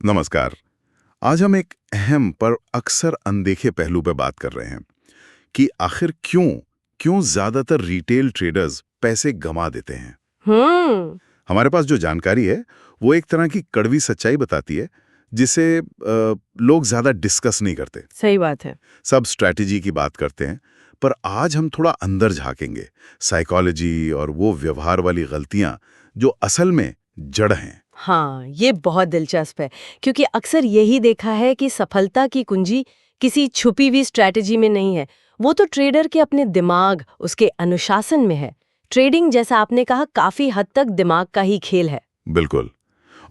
नमस्कार। आज हम एक अहम पर अक्सर अनदेखे पहलू पर बात कर रहे हैं कि आखिर क्यों क्यों ज्यादातर रिटेल ट्रेडर्स पैसे गंवा देते हैं। हम्म। हमारे पास जो जानकारी है वो एक तरह की कड़वी सच्चाई बताती है जिसे लोग ज्यादा डिस्कस नहीं करते। सही बात है। सब स्ट्रैटेजी की बात करते हैं, पर आज हम थोड़ा अंदर झांकेंगे, साइकोलॉजी और वो व्यवहार वाली गलतियां जो असल में जड़ हैं। हाँ, ये बहुत दिलचस्प है क्योंकि अक्सर यही देखा है कि सफलता की कुंजी किसी छुपी हुई स्ट्रैटेजी में नहीं है। वो तो ट्रेडर के अपने दिमाग, उसके अनुशासन में है। ट्रेडिंग, जैसा आपने कहा, काफी हद तक दिमाग का ही खेल है। बिल्कुल।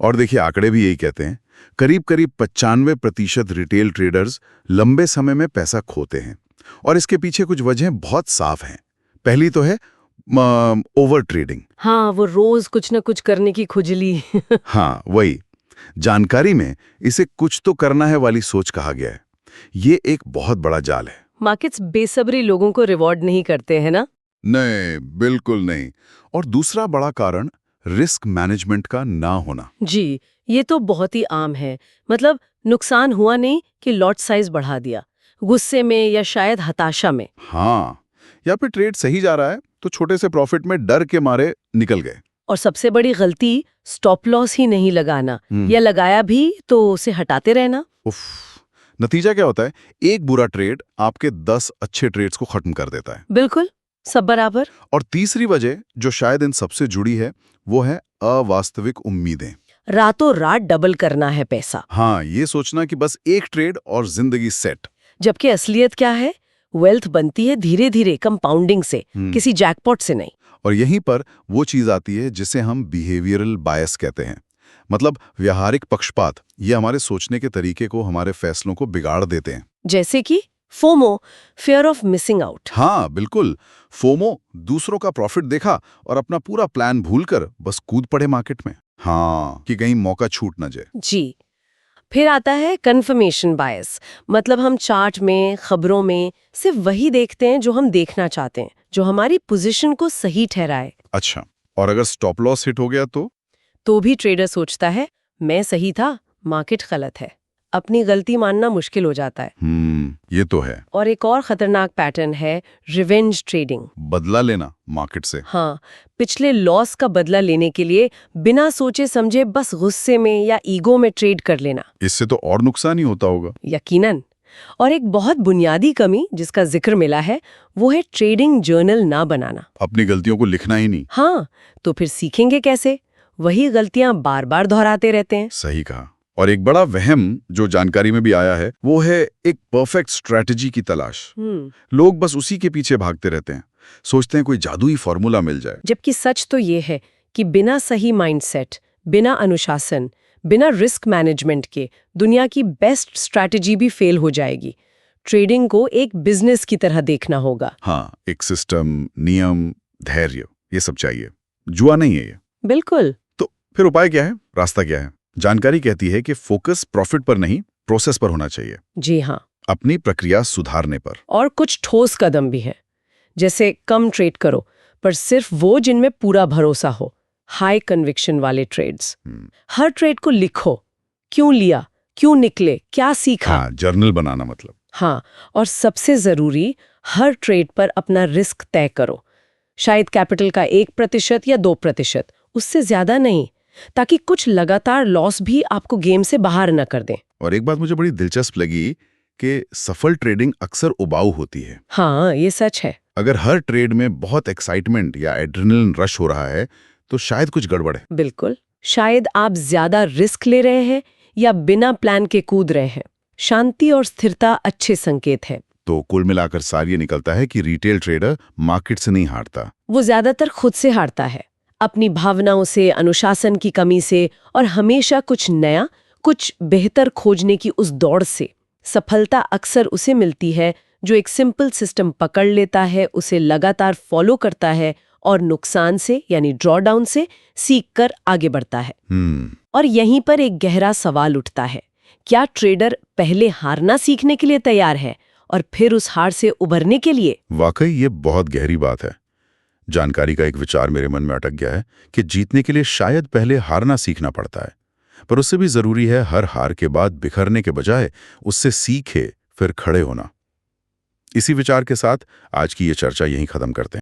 और देखिए, आंकड़े भी यही कहते हैं, करीब करीब 95% रिटेल ट्रेडर्स लंबे समय में पैसा खोते हैं। और इसके पीछे कुछ वजहें बहुत साफ हैं। पहली तो है ओवर ट्रेडिंग। हाँ, वो रोज कुछ न कुछ करने की खुजली। हाँ, वही। जानकारी में इसे कुछ तो करना है वाली सोच कहा गया है। ये एक बहुत बड़ा जाल है। मार्केट्स बेसब्री लोगों को रिवॉर्ड नहीं करते हैं ना। नहीं, बिल्कुल नहीं। और दूसरा बड़ा कारण रिस्क मैनेजमेंट का ना होना। जी, ये तो बहुत ही आम है। मतलब नुकसान हुआ नहीं कि लॉट साइज बढ़ा दिया, गुस्से में या शायद हताशा में। हाँ, या फिर ट्रेड सही जा रहा है तो छोटे से प्रॉफिट में डर के मारे निकल गए। और सबसे बड़ी गलती स्टॉप लॉस ही नहीं लगाना, हम्म। या लगाया भी तो उसे हटाते रहना। उफ, नतीजा क्या होता है? एक बुरा ट्रेड आपके 10 अच्छे ट्रेड्स को खत्म कर देता है। बिल्कुल, सब बराबर। और तीसरी वजह जो शायद इन सबसे जुड़ी है, वो है अवास्तविक उम्मीदें। रातों रात डबल करना है पैसा। हाँ, ये सोचना कि बस एक ट्रेड और जिंदगी सेट। जबकि असलियत क्या है? वेल्थ बनती है धीरे धीरे, कंपाउंडिंग से, किसी जैकपॉट से नहीं। और यहीं पर वो चीज आती है जिसे हम बिहेवियरल बायस कहते हैं। मतलब व्यावहारिक पक्षपात। ये हमारे सोचने के तरीके को, हमारे फैसलों को बिगाड़ देते हैं। जैसे कि FOMO, fear of missing out. हाँ, बिल्कुल। फोमो, दूसरों का प्रॉफिट देखा और अपना पूरा प्लान भूलकर बस कूद पड़े मार्केट में। हाँ, कि कहीं मौका छूट ना जाए। जी। फिर आता है कन्फर्मेशन बायस। मतलब हम चार्ट में, खबरों में सिर्फ वही देखते हैं जो हम देखना चाहते हैं, जो हमारी पोजीशन को सही ठहराए। अच्छा, और अगर स्टॉप लॉस हिट हो गया तो भी ट्रेडर सोचता है मैं सही था, मार्केट गलत है। अपनी गलती मानना मुश्किल हो जाता है। ये तो है। और एक और खतरनाक पैटर्न है रिवेंज ट्रेडिंग। बदला लेना मार्केट से। हाँ, पिछले लॉस का बदला लेने के लिए बिना सोचे समझे बस गुस्से में या ईगो में ट्रेड कर लेना। इससे तो और नुकसान ही होता होगा। यकीनन। और एक बहुत बुनियादी कमी जिसका जिक्र मिला है, वो है ट्रेडिंग जर्नल ना बनाना। अपनी गलतियों को लिखना ही नहीं। हाँ, तो फिर सीखेंगे कैसे? वही गलतियां बार बार दोहराते रहते हैं। सही कहा। और एक बड़ा वहम जो जानकारी में भी आया है, वो है एक परफेक्ट स्ट्रैटेजी की तलाश। लोग बस उसी के पीछे भागते रहते हैं, सोचते हैं कोई जादुई फॉर्मूला मिल जाए। जबकि सच तो ये है कि बिना सही माइंडसेट, बिना अनुशासन, बिना रिस्क मैनेजमेंट के दुनिया की बेस्ट स्ट्रैटेजी भी फेल हो जाएगी। ट्रेडिंग को एक बिजनेस की तरह देखना होगा। हाँ, एक सिस्टम, नियम, धैर्य, ये सब चाहिए। जुआ नहीं है ये। बिल्कुल। तो फिर उपाय क्या है? रास्ता क्या है? जानकारी कहती है कि फोकस प्रॉफिट पर नहीं, प्रोसेस पर होना चाहिए। जी हाँ। अपनी प्रक्रिया सुधारने पर। और कुछ ठोस कदम भी हैं, जैसे कम ट्रेड करो, पर सिर्फ वो जिनमें पूरा भरोसा हो। हाई कन्विक्शन वाले ट्रेड्स। हर ट्रेड को लिखो, क्यों लिया, क्यों निकले, क्या सीखा। हाँ, जर्नल बनाना मतलब। हाँ, और सबसे जरूरी, हर ट्रेड पर अपना रिस्क तय करो। शायद कैपिटल का 1% या 2%, उससे ज्यादा नहीं, ताकि कुछ लगातार लॉस भी आपको गेम से बाहर न कर दें। और एक बात मुझे बड़ी दिलचस्प लगी कि सफल ट्रेडिंग अक्सर उबाऊ होती है। हाँ, ये सच है। अगर हर ट्रेड में बहुत एक्साइटमेंट या एड्रेनलिन रश हो रहा है तो शायद कुछ गड़बड़ है। बिल्कुल। शायद आप ज्यादा रिस्क ले रहे हैं या बिना प्लान के कूद रहे हैं। शांति और स्थिरता अच्छे संकेत है। तो कुल मिलाकर सार ये निकलता है कि रिटेल ट्रेडर मार्केट से नहीं हारता। वो ज्यादातर खुद से हारता है, अपनी भावनाओं से, अनुशासन की कमी से, और हमेशा कुछ नया, कुछ बेहतर खोजने की उस दौड़ से। सफलता अक्सर उसे मिलती है जो एक सिंपल सिस्टम पकड़ लेता है, उसे लगातार फॉलो करता है और नुकसान से यानी ड्रॉडाउन से सीखकर आगे बढ़ता है। और यहीं पर एक गहरा सवाल उठता है, क्या ट्रेडर पहले हारना सीखने के लिए तैयार है और फिर उस हार से उभरने के लिए? वाकई ये बहुत गहरी बात है। जानकारी का एक विचार मेरे मन में अटक गया है कि जीतने के लिए शायद पहले हारना सीखना पड़ता है। पर उससे भी ज़रूरी है हर हार के बाद बिखरने के बजाय उससे सीखे फिर खड़े होना। इसी विचार के साथ आज की ये चर्चा यहीं ख़त्म करते हैं।